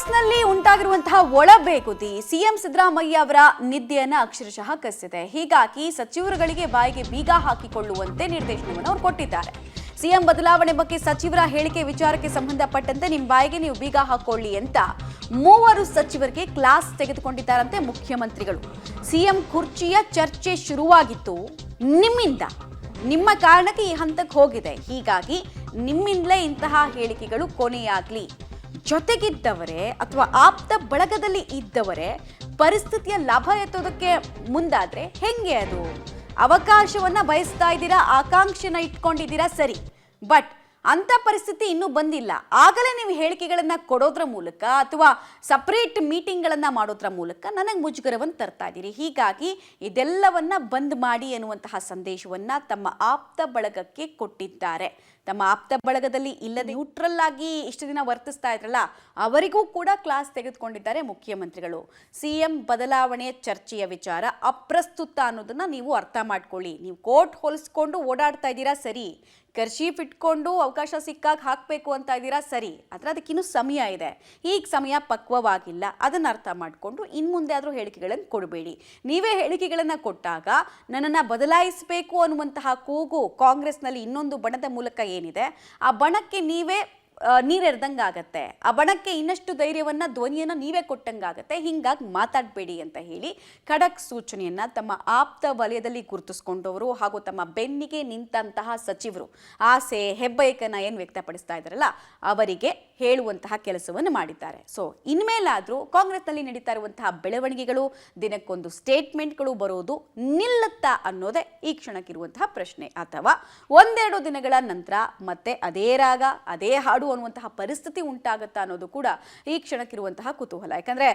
ಕಾಂಗ್ರೆಸ್ನಲ್ಲಿ ಉಂಟಾಗಿರುವಂತಹ ಒಳಬೇಗುದಿ ಸಿಎಂ ಸಿದ್ದರಾಮಯ್ಯ ಅವರ ನಿದ್ದೆಯನ್ನ ಅಕ್ಷರಶಃ ಕಸಿದೆ. ಹೀಗಾಗಿ ಸಚಿವರುಗಳಿಗೆ ಬಾಯಿಗೆ ಬೀಗ ಹಾಕಿಕೊಳ್ಳುವಂತೆ ನಿರ್ದೇಶನವನ್ನು ಅವರು ಕೊಟ್ಟಿದ್ದಾರೆ. ಸಿಎಂ ಬದಲಾವಣೆ ಬಗ್ಗೆ ಸಚಿವರ ಹೇಳಿಕೆ ವಿಚಾರಕ್ಕೆ ಸಂಬಂಧಪಟ್ಟಂತೆ ನಿಮ್ಮ ಬಾಯಿಗೆ ನೀವು ಬೀಗ ಹಾಕೊಳ್ಳಿ ಅಂತ 3 ಸಚಿವರಿಗೆ ಕ್ಲಾಸ್ ತೆಗೆದುಕೊಂಡಿದ್ದಾರಂತೆ ಮುಖ್ಯಮಂತ್ರಿಗಳು. ಸಿಎಂ ಕುರ್ಚಿಯ ಚರ್ಚೆ ಶುರುವಾಗಿತ್ತು ನಿಮ್ಮಿಂದ. ನಿಮ್ಮ ಕಾರಣಕ್ಕೆ ಈ ಹಂತಕ್ಕೆ ಹೋಗಿದೆ. ಹೀಗಾಗಿ ನಿಮ್ಮಿಂದಲೇ ಇಂತಹ ಹೇಳಿಕೆಗಳು ಕೊನೆಯಾಗ್ಲಿ. ಜೊತೆಗಿದ್ದವರೇ ಅಥವಾ ಆಪ್ತ ಬಳಗದಲ್ಲಿ ಇದ್ದವರೇ ಪರಿಸ್ಥಿತಿಯ ಲಾಭ ಎತ್ತೋದಕ್ಕೆ ಮುಂದಾದ್ರೆ ಹೆಂಗೆ? ಅದು ಅವಕಾಶವನ್ನ ಬಯಸ್ತಾ ಇದ್ದೀರಾ, ಆಕಾಂಕ್ಷೆನ ಇಟ್ಕೊಂಡಿದ್ದೀರಾ, ಸರಿ. ಬಟ್ ಅಂತ ಪರಿಸ್ಥಿತಿ ಇನ್ನೂ ಬಂದಿಲ್ಲ. ಆಗಲೇ ನೀವು ಹೇಳಿಕೆಗಳನ್ನ ಕೊಡೋದ್ರ ಮೂಲಕ ಅಥವಾ ಸಪರೇಟ್ ಮೀಟಿಂಗ್ಗಳನ್ನ ಮಾಡೋದ್ರ ಮೂಲಕ ನನಗೆ ಮುಜುಗರವನ್ನು ತರ್ತಾ ಇದ್ದೀರಿ. ಹೀಗಾಗಿ ಇದೆಲ್ಲವನ್ನ ಬಂದ್ ಮಾಡಿ ಎನ್ನುವಂತಹ ಸಂದೇಶವನ್ನ ತಮ್ಮ ಆಪ್ತ ಬಳಗಕ್ಕೆ ಕೊಟ್ಟಿದ್ದಾರೆ. ತಮ್ಮ ಆಪ್ತ ಬಳಗದಲ್ಲಿ ಇಲ್ಲದೆ ನ್ಯೂಟ್ರಲ್ ಆಗಿ ಇಷ್ಟು ದಿನ ವರ್ತಿಸ್ತಾ ಇದ್ರಲ್ಲ, ಅವರಿಗೂ ಕೂಡ ಕ್ಲಾಸ್ ತೆಗೆದುಕೊಂಡಿದ್ದಾರೆ ಮುಖ್ಯಮಂತ್ರಿಗಳು. ಸಿಎಂ ಬದಲಾವಣೆಯ ಚರ್ಚೆಯ ವಿಚಾರ ಅಪ್ರಸ್ತುತ ಅನ್ನೋದನ್ನ ನೀವು ಅರ್ಥ ಮಾಡ್ಕೊಳ್ಳಿ. ನೀವು ಕೋರ್ಟ್ ಹೊಲಿಸ್ಕೊಂಡು ಓಡಾಡ್ತಾ ಇದ್ದೀರಾ, ಸರಿ. ಕರ್ಚೀಫ್ ಇಟ್ಕೊಂಡು ಅವಕಾಶ ಸಿಕ್ಕಾಗ ಹಾಕಬೇಕು ಅಂತ ಇದ್ದೀರಾ, ಸರಿ. ಆದರೆ ಅದಕ್ಕಿನ್ನೂ ಸಮಯ ಇದೆ. ಈಗ ಸಮಯ ಪಕ್ವವಾಗಿಲ್ಲ. ಅದನ್ನು ಅರ್ಥ ಮಾಡಿಕೊಂಡು ಇನ್ನು ಮುಂದೆ ಆದರೂ ಹೇಳಿಕೆಗಳನ್ನು ಕೊಡಬೇಡಿ. ನೀವೇ ಹೇಳಿಕೆಗಳನ್ನು ಕೊಟ್ಟಾಗ ನನ್ನನ್ನು ಬದಲಾಯಿಸಬೇಕು ಅನ್ನುವಂತಹ ಕೂಗು ಕಾಂಗ್ರೆಸ್ನಲ್ಲಿ ಇನ್ನೊಂದು ಬಣದ ಮೂಲಕ ಏನಿದೆ, ಆ ಬಣಕ್ಕೆ ನೀವೇ ನೀರೆರೆದಂಗಾಗತ್ತೆ. ಆ ಬಣಕ್ಕೆ ಇನ್ನಷ್ಟು ಧೈರ್ಯವನ್ನ, ಧ್ವನಿಯನ್ನ ನೀವೇ ಕೊಟ್ಟಂಗಾಗತ್ತೆ. ಹಿಂಗಾಗಿ ಮಾತಾಡಬೇಡಿ ಅಂತ ಹೇಳಿ ಖಡಕ್ ಸೂಚನೆಯನ್ನ ತಮ್ಮ ಆಪ್ತ ವಲಯದಲ್ಲಿ ಗುರುತಿಸಿಕೊಂಡವರು ಹಾಗೂ ತಮ್ಮ ಬೆನ್ನಿಗೆ ನಿಂತಹ ಸಚಿವರು ಆಸೆ ಹೆಬ್ಬಯಕನ್ನ ಏನು ವ್ಯಕ್ತಪಡಿಸ್ತಾ ಇದ್ದಾರಲ್ಲ, ಅವರಿಗೆ ಹೇಳುವಂತಹ ಕೆಲಸವನ್ನು ಮಾಡಿದ್ದಾರೆ. ಸೊ ಇನ್ಮೇಲಾದ್ರೂ ಕಾಂಗ್ರೆಸ್ನಲ್ಲಿ ನಡೀತಾ ಇರುವಂತಹ ಬೆಳವಣಿಗೆಗಳು, ದಿನಕ್ಕೊಂದು ಸ್ಟೇಟ್ಮೆಂಟ್ಗಳು ಬರೋದು ನಿಲ್ಲುತ್ತಾ ಅನ್ನೋದೇ ಈ ಕ್ಷಣಕ್ಕಿರುವಂತಹ ಪ್ರಶ್ನೆ. ಅಥವಾ ಒಂದೆರಡು ದಿನಗಳ ನಂತರ ಮತ್ತೆ ಅದೇ ರಾಗ ಅದೇ ಹಾಡು ಅನ್ನುವಂತಹ ಪರಿಸ್ಥಿತಿ ಉಂಟಾಗುತ್ತಾ ಅನ್ನೋದು ಕೂಡ ಈ ಕ್ಷಣಕ್ಕಿರುವಂತಹ ಕುತೂಹಲ. ಯಾಕಂದ್ರೆ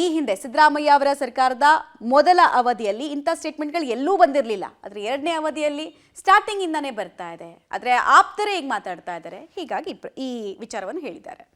ಈ ಹಿಂದೆ ಸಿದ್ದರಾಮಯ್ಯ ಅವರ ಸರ್ಕಾರದ ಮೊದಲ ಅವಧಿಯಲ್ಲಿ ಇಂಥ ಸ್ಟೇಟ್ಮೆಂಟ್ಗಳು ಎಲ್ಲೂ ಬಂದಿರಲಿಲ್ಲ. ಆದ್ರೆ 2ನೇ ಅವಧಿಯಲ್ಲಿ ಸ್ಟಾರ್ಟಿಂಗ್ ಇಂದಾನೇ ಬರ್ತಾ ಇದೆ. ಆದ್ರೆ ಆಪ್ತರೇ ಈಗ ಮಾತಾಡ್ತಾ ಇದ್ದಾರೆ. ಹೀಗಾಗಿ ಈ ವಿಚಾರವನ್ನು ಹೇಳಿದ್ದಾರೆ.